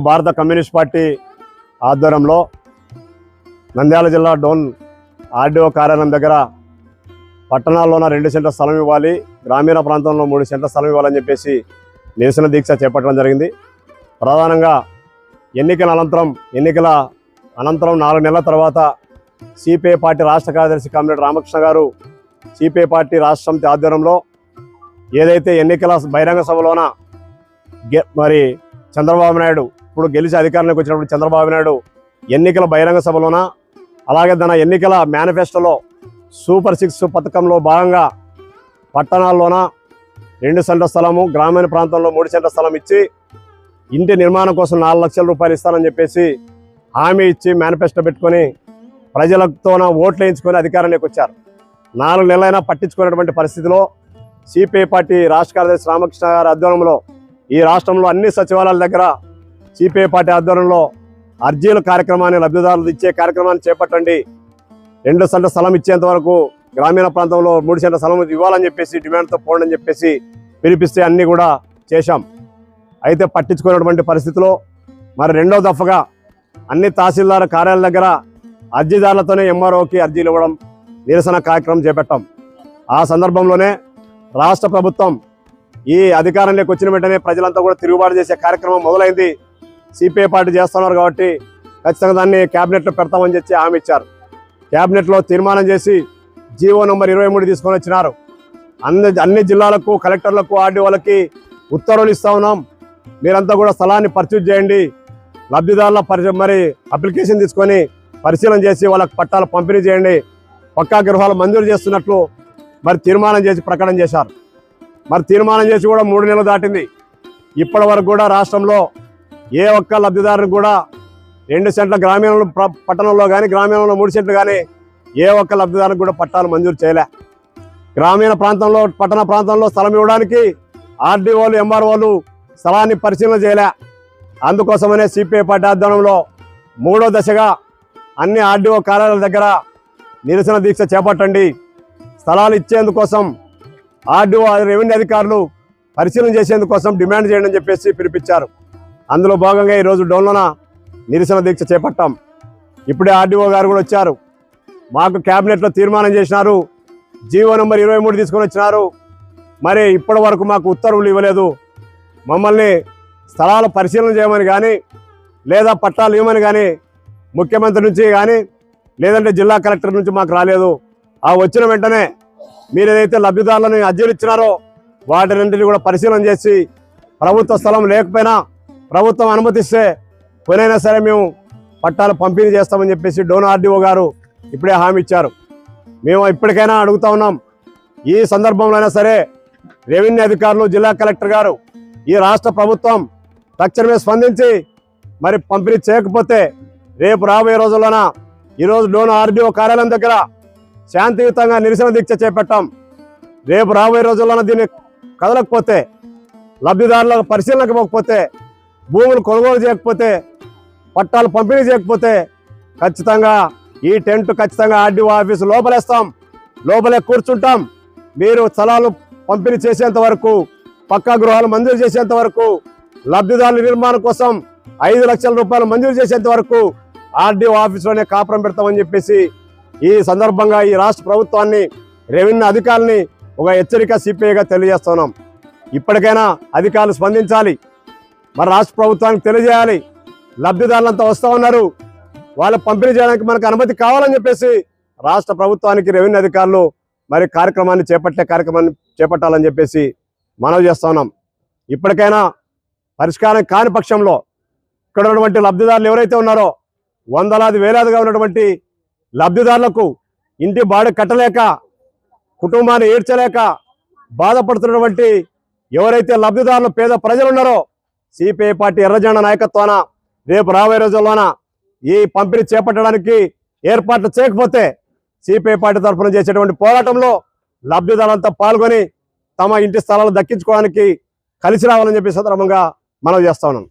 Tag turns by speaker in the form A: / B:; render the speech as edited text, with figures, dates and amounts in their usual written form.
A: భారత communist party ఆధ్వర్యంలో నంద్యాల జిల్లా డోన్ ఆర్డీఓ కార్యాలయం దగ్గర పట్టణాల్లోన 2 సెంట్ల స్థలం ఇవ్వాలి, గ్రామీణ ప్రాంతంలో 3 సెంట్ల స్థలం ఇవ్వాలని చెప్పేసి నిరసన దీక్ష చేపట్టడం జరిగింది. ప్రధానంగా ఎన్నికల అనంతరం 4 నెలల తర్వాత సిపిఐ పార్టీ రాష్ట్ర కార్యదర్శి కామ్రేడ్ రామకృష్ణ గారు సిపిఐ పార్టీ రాష్ట్ర సమితి ఆధ్వర్యంలో ఏదైతే ఎన్నికల బహిరంగ సభలోన మరి చంద్రబాబు నాయుడు ఇప్పుడు గెలిచి అధికారంలోకి వచ్చినప్పుడు చంద్రబాబు నాయుడు ఎన్నికల బహిరంగ సభలోన అలాగే తన ఎన్నికల మేనిఫెస్టోలో సూపర్ 6 పథకంలో భాగంగా పట్టణాల్లోన 2 సెంట్ల స్థలము, గ్రామీణ ప్రాంతంలో 3 సెంట్ల స్థలం ఇచ్చి ఇంటి నిర్మాణం కోసం 4 లక్షల రూపాయలు ఇస్తానని చెప్పేసి హామీ ఇచ్చి మేనిఫెస్టో పెట్టుకొని ప్రజలతోన ఓట్లు వేయించుకొని అధికారంలోకి వచ్చారు. 4 నెలలైనా పట్టించుకునేటువంటి పరిస్థితిలో సిపిఐ పార్టీ రాష్ట్ర కార్యదర్శి రామకృష్ణ గారి ఆధ్వర్యంలో ఈ రాష్ట్రంలో అన్ని సచివాలయాల దగ్గర సిపిఐ పార్టీ ఆధ్వర్యంలో అర్జీల కార్యక్రమాన్ని, లబ్ధిదారులు ఇచ్చే కార్యక్రమాన్ని చేపట్టండి, 2 సెంట్ల స్థలం ఇచ్చేంత వరకు గ్రామీణ ప్రాంతంలో 3 సెంట్ల స్థలం ఇవ్వాలని చెప్పేసి డిమాండ్తో పోండి అని చెప్పేసి పిలిపిస్తే అన్నీ కూడా చేశాం. అయితే పట్టించుకునేటువంటి పరిస్థితిలో మరి 2వ దఫగా అన్ని తహసీల్దార్ కార్యాలయాల దగ్గర అర్జీదారులతోనే ఎంఆర్ఓకి అర్జీలు ఇవ్వడం, నిరసన కార్యక్రమం చేపట్టాం. ఆ సందర్భంలోనే రాష్ట్ర ప్రభుత్వం ఈ అధికారంలోకి వచ్చిన వెంటనే ప్రజలంతా కూడా తిరుగుబాటు చేసే కార్యక్రమం మొదలైంది. సిపిఐ పార్టీ చేస్తున్నారు కాబట్టి ఖచ్చితంగా దాన్ని క్యాబినెట్లో పెడతామని చెప్పి హామీ ఇచ్చారు. క్యాబినెట్లో తీర్మానం చేసి జీవో నంబర్ 23 తీసుకొని వచ్చినారు. అన్ని జిల్లాలకు, కలెక్టర్లకు, ఆర్డీఓలకి ఉత్తర్వులు ఇస్తా ఉన్నాం. మీరంతా కూడా స్థలాన్ని పర్చేజ్ చేయండి, లబ్ధిదారుల మరి అప్లికేషన్ తీసుకొని పరిశీలన చేసి వాళ్ళకి పట్టాలు పంపిణీ చేయండి, పక్కా గృహాలు మంజూరు చేస్తున్నట్లు మరి తీర్మానం చేసి ప్రకటన చేశారు. మరి తీర్మానం చేసి కూడా 3 నెలలు దాటింది. ఇప్పటి వరకు కూడా రాష్ట్రంలో ఏ ఒక్క లబ్ధిదారుని కూడా 2 సెంట్ల గ్రామీణ పట్టణంలో కానీ, గ్రామీణంలో 3 సెంట్లు కానీ ఏ ఒక్క లబ్ధిదారునికి కూడా పట్టాలు మంజూరు చేయలే. గ్రామీణ ప్రాంతంలో, పట్టణ ప్రాంతంలో స్థలం ఇవ్వడానికి ఆర్డీఓలు, ఎంఆర్ఓలు స్థలాన్ని పరిశీలన చేయలే. అందుకోసమనే సిపిఐ పార్టీ ఆధ్వర్యంలో 3వ దశగా అన్ని ఆర్డీఓ కార్యాలయాల దగ్గర నిరసన దీక్ష చేపట్టండి, స్థలాలు ఇచ్చేందుకోసం ఆర్డీఓ, రెవెన్యూ అధికారులు పరిశీలన చేసేందుకోసం డిమాండ్ చేయండి అని చెప్పేసి పిలిపించారు. అందులో భాగంగా ఈరోజు డోన్లోన నిరసన దీక్ష చేపట్టాం. ఇప్పుడే ఆర్డీఓ గారు కూడా వచ్చారు. మాకు క్యాబినెట్లో తీర్మానం చేసినారు, జీవో నంబర్ 23 తీసుకొని వచ్చినారు. మరి ఇప్పటి వరకు మాకు ఉత్తర్వులు ఇవ్వలేదు. మమ్మల్ని స్థలాలు పరిశీలన చేయమని కానీ, లేదా పట్టాలు ఇవ్వమని కానీ ముఖ్యమంత్రి నుంచి కానీ, లేదంటే జిల్లా కలెక్టర్ నుంచి మాకు రాలేదు. ఆ వచ్చిన వెంటనే మీరు ఏదైతే లబ్ధిదారులను అర్జీలు ఇచ్చినారో వాటిని కూడా పరిశీలన చేసి ప్రభుత్వ స్థలం లేకపోయినా ప్రభుత్వం అనుమతిస్తే పోయినైనా సరే మేము పట్టాలు పంపిణీ చేస్తామని చెప్పేసి డోన్ ఆర్డీఓ గారు ఇప్పుడే హామీ ఇచ్చారు. మేము ఇప్పటికైనా అడుగుతా ఉన్నాం, ఈ సందర్భంలో అయినా సరే రెవెన్యూ అధికారులు, జిల్లా కలెక్టర్ గారు, ఈ రాష్ట్ర ప్రభుత్వం తక్షణమే స్పందించి మరి పంపిణీ చేయకపోతే రేపు రాబోయే రోజుల్లోన ఈరోజు డోన్ ఆర్డీఓ కార్యాలయం దగ్గర శాంతియుతంగా నిరసన దీక్ష చేపట్టాం. రేపు రాబోయే రోజుల్లోన దీన్ని కదలకపోతే, లబ్ధిదారులకు పరిశీలనకు పోకపోతే, భూములు కొనుగోలు చేయకపోతే, పట్టాలు పంపిణీ చేయకపోతే ఖచ్చితంగా ఈ టెంట్ ఖచ్చితంగా ఆర్డీఓ ఆఫీసు లోపలేస్తాం, లోపలే కూర్చుంటాం. మీరు స్థలాలు పంపిణీ చేసేంత వరకు, పక్కా గృహాలు మంజూరు చేసేంత వరకు, లబ్ధిదారుల నిర్మాణం కోసం 5 లక్షల రూపాయలు మంజూరు చేసేంత వరకు ఆర్డీఓ ఆఫీసులోనే కాపురం పెడతామని చెప్పేసి ఈ సందర్భంగా ఈ రాష్ట్ర ప్రభుత్వాన్ని, రెవెన్యూ అధికారులని ఒక హెచ్చరిక సిపిఐగా తెలియజేస్తున్నాం. ఇప్పటికైనా అధికారులు స్పందించాలి, మరి రాష్ట్ర ప్రభుత్వానికి తెలియజేయాలి. లబ్ధిదారులంతా వస్తూ ఉన్నారు, వాళ్ళు పంపిణీ చేయడానికి మనకు అనుమతి కావాలని చెప్పేసి రాష్ట్ర ప్రభుత్వానికి, రెవెన్యూ అధికారులు మరి కార్యక్రమాన్ని చేపట్టాలని చెప్పేసి మనవి చేస్తూ ఉన్నాం. ఇప్పటికైనా పరిష్కారం కాని పక్షంలో ఇక్కడ ఉన్నటువంటి లబ్ధిదారులు ఎవరైతే ఉన్నారో వందలాది వేలాదిగా ఉన్నటువంటి లబ్ధిదారులకు ఇంటి బాడి కట్టలేక, కుటుంబాన్ని ఏడ్చలేక బాధపడుతున్నటువంటి ఎవరైతే లబ్ధిదారులు, పేద ప్రజలు ఉన్నారో సిపిఐ పార్టీ ఎర్రజెండా నాయకత్వాన రేపు రాబోయే రోజుల్లోన ఈ పంపిణీ చేపట్టడానికి ఏర్పాట్లు చేయకపోతే సిపిఐ పార్టీ తరఫున చేసేటువంటి పోరాటంలో లబ్ధిదారులంతా పాల్గొని తమ ఇంటి స్థలాలు దక్కించుకోవడానికి కలిసి రావాలని చెప్పి సందర్భంగా మనం చేస్తా ఉన్నాం.